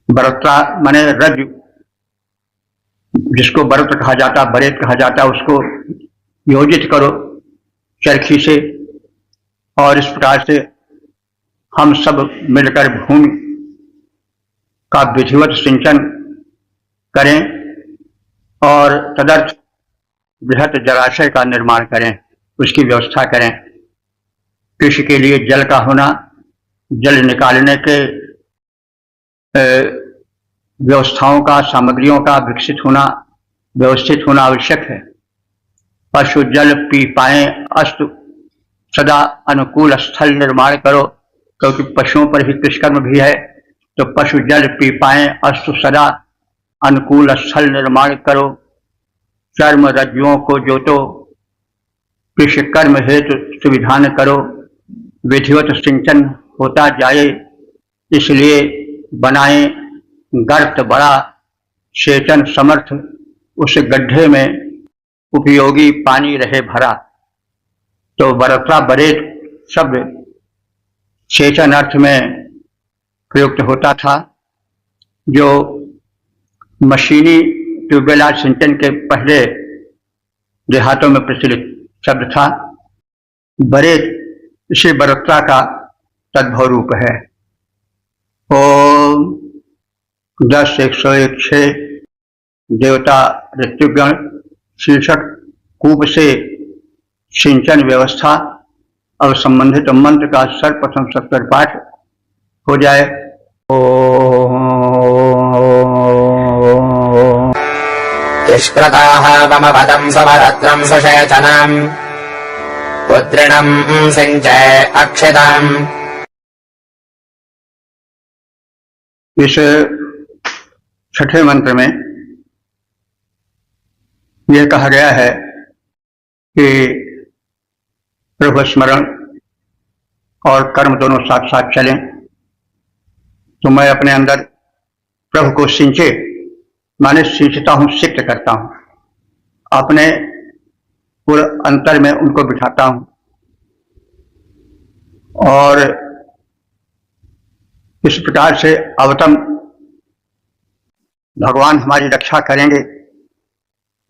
Speaker 1: बरत्रा माने रज्जु, जिसको बरत कहा जाता, बरेत कहा जाता, उसको योजित करो चरखी से, और इस प्रकार से हम सब मिलकर भूमि का विधिवत सिंचन करें और तदर्थ बृहत जलाशय का निर्माण करें, उसकी व्यवस्था करें। कृषि के लिए जल का होना, जल निकालने के व्यवस्थाओं का, सामग्रियों का विकसित होना, व्यवस्थित होना आवश्यक है। पशु जल पी पाए अस्तु सदा अनुकूल स्थल निर्माण करो, क्योंकि पशुओं पर ही कृषिकर्म भी है। तो पशु जल पी पाए अस्तु सदा अनुकूल स्थल निर्माण करो। चर्म रज्जुओं को जोतो, कृषि कर्म हेतु सुविधान करो। विधिवत सिंचन होता जाए, इसलिए बनाए गर्त बड़ा, सेचन समर्थ, उस गड्ढे में उपयोगी पानी रहे भरा। तो बरत्रा बरेत शब्द सेचन अर्थ में प्रयुक्त होता था, जो मशीनी ट्यूबवेल सिंचन के पहले देहातों में प्रचलित शब्द था। बरेत इसी बरत्रा का तद्भव रूप है। ओम 10-101-6 देवता ऋत्विगण शीर्षक कूप से सिंचन व्यवस्था और संबंधित मंत्र का सर्वप्रथम सत्तर पाठ हो जाए।
Speaker 2: तिष्कृताः वमपदं समरत्रं सुषेचनम् पुत्रिणं सिञ्चय अक्षितम्।
Speaker 1: इस छठे मंत्र में यह कहा गया है कि प्रभु स्मरण और कर्म दोनों साथ साथ चलें। तो मैं अपने अंदर प्रभु को सिंचे माने सिंचता हूं, सिक्त करता हूं, अपने पूरे अंतर में उनको बिठाता हूं, और इस प्रकार से अवतम भगवान हमारी रक्षा करेंगे,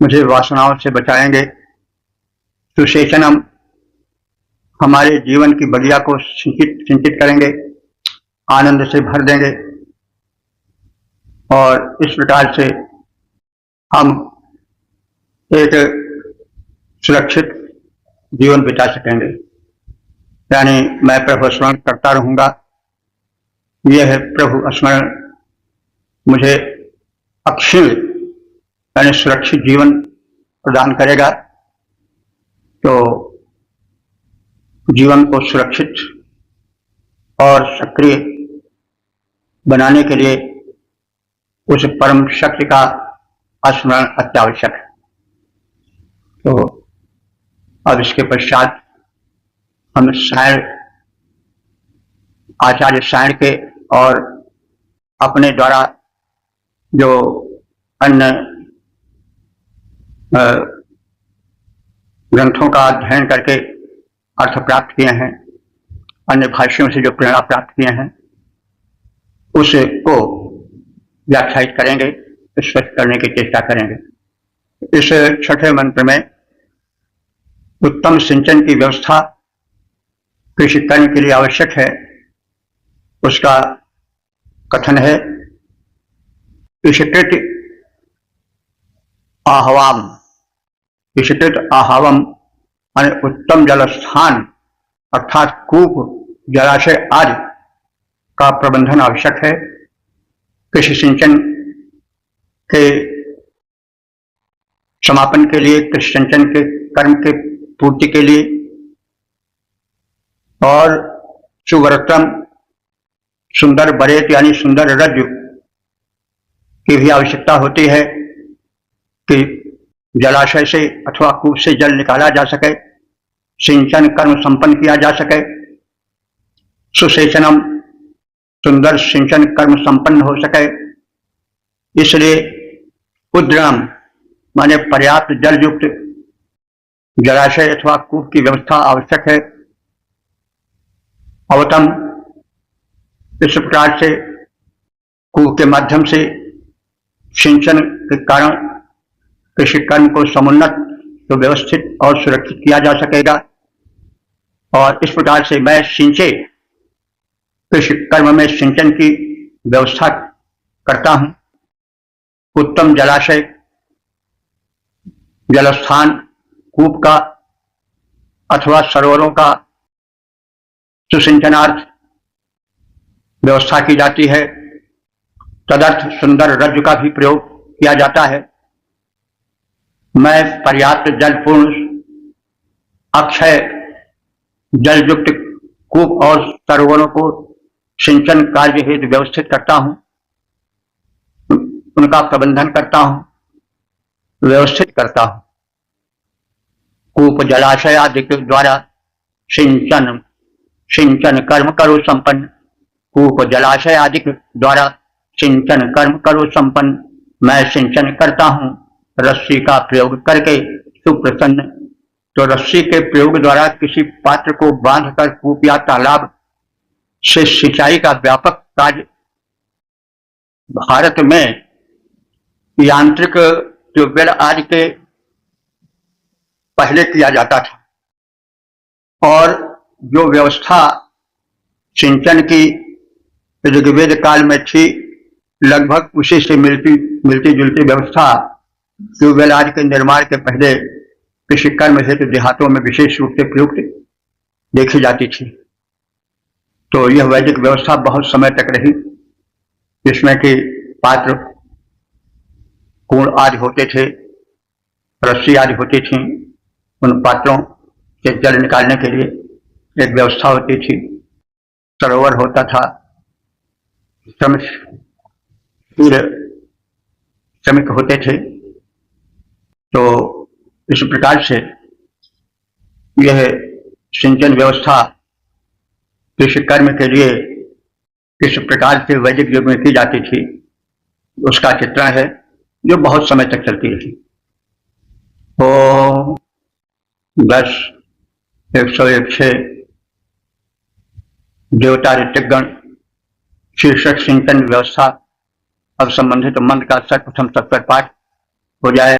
Speaker 1: मुझे वासनाओं से बचाएंगे। सुसेचनम हमारे जीवन की बगिया को सिंचित करेंगे, आनंद से भर देंगे, और इस प्रकार से हम एक सुरक्षित जीवन बिता सकेंगे। यानी मैं प्रभु स्मरण करता रहूंगा, यह है प्रभु स्मरण मुझे अक्षीण यानी सुरक्षित जीवन प्रदान करेगा। तो जीवन को सुरक्षित और सक्रिय बनाने के लिए उस परम शक्ति का स्मरण अत्यावश्यक है। तो अब इसके पश्चात हम सायण, आचार्य सायण के और अपने द्वारा जो अन्य ग्रंथों का अध्ययन करके अर्थ प्राप्त किए हैं, अन्य भाष्यों से जो प्रेरणा प्राप्त किए हैं, उसको व्याख्यायित करेंगे, स्पष्ट करने की चेष्टा करेंगे। इस छठे मंत्र में उत्तम सिंचन की व्यवस्था कृषि करने के लिए आवश्यक है, उसका कथन है। कृषिकृत आहवाम, विस्तृत आहावम यानी उत्तम जल स्थान अर्थात कूप, जलाशय आदि का प्रबंधन आवश्यक है। कृषि सिंचन के समापन के लिए, कृषि सिंचन के कर्म के पूर्ति के लिए और सुवर्तम सुंदर बरेत यानी सुंदर रज्जु की भी आवश्यकता होती है कि जलाशय से अथवा कूप से जल निकाला जा सके, सिंचन कर्म संपन्न किया जा सके। सुसेचनम सुंदर सिंचन कर्म संपन्न हो सके, इसलिए उद्गम माने पर्याप्त जल युक्त जलाशय अथवा कूप की व्यवस्था आवश्यक है। अवतम इस प्रकार से कूप के माध्यम से सिंचन के कारण कृषि कर्म को समुन्नत, सुव्यवस्थित और सुरक्षित किया जा सकेगा। और इस प्रकार से मैं सिंचे कृषि कर्म में सिंचन की व्यवस्था करता हूं। उत्तम जलाशय, जलस्थान, कूप का अथवा सरोवरों का सुसिंचनार्थ व्यवस्था की जाती है। तदर्थ सुंदर रज्जु का भी प्रयोग किया जाता है। मैं पर्याप्त जलपूर्ण अक्षय जल युक्त कूप और सरोवरों को सिंचन कार्य हेतु व्यवस्थित करता हूं, उनका प्रबंधन करता हूं, व्यवस्थित करता हूं। कूप जलाशय आदि के द्वारा सिंचन कर्म करो संपन्न। कूप जलाशय आदि के द्वारा सिंचन कर्म करो संपन्न। मैं सिंचन करता हूं रस्सी का प्रयोग करके सुप्रसन्न। तो रस्सी के प्रयोग द्वारा किसी पात्र को बांधकर कूप या तालाब से सिंचाई का व्यापक कार्य भारत में यांत्रिक ट्यूबवेल आदि के पहले किया जाता था। और जो व्यवस्था सिंचन की ऋग्वेद काल में थी, लगभग उसी से मिलती जुलती व्यवस्था ट्यूबवेल आदि के निर्माण के पहले कृषि कर्म हेतु देहातों में विशेष रूप से प्रयुक्त देखी जाती थी। तो यह वैदिक व्यवस्था बहुत समय तक रही, जिसमें कि पात्र कुंड आदि होते थे, रस्सी आदि होती थी। उन पात्रों से जल निकालने के लिए एक व्यवस्था होती थी। सरोवर होता था, श्रमिक होते थे। तो इस प्रकार से यह सिंचन व्यवस्था कृषि कर्म के लिए किस प्रकार से वैदिक युग में की जाती थी, उसका चित्रण है, जो बहुत समय तक चलती रही। ओम 10-101 देवता ऋतिकगण शीर्षक सिंचन व्यवस्था। अब संबंधित मंत्र का सर्वप्रथम तत्पर पाठ हो जाए।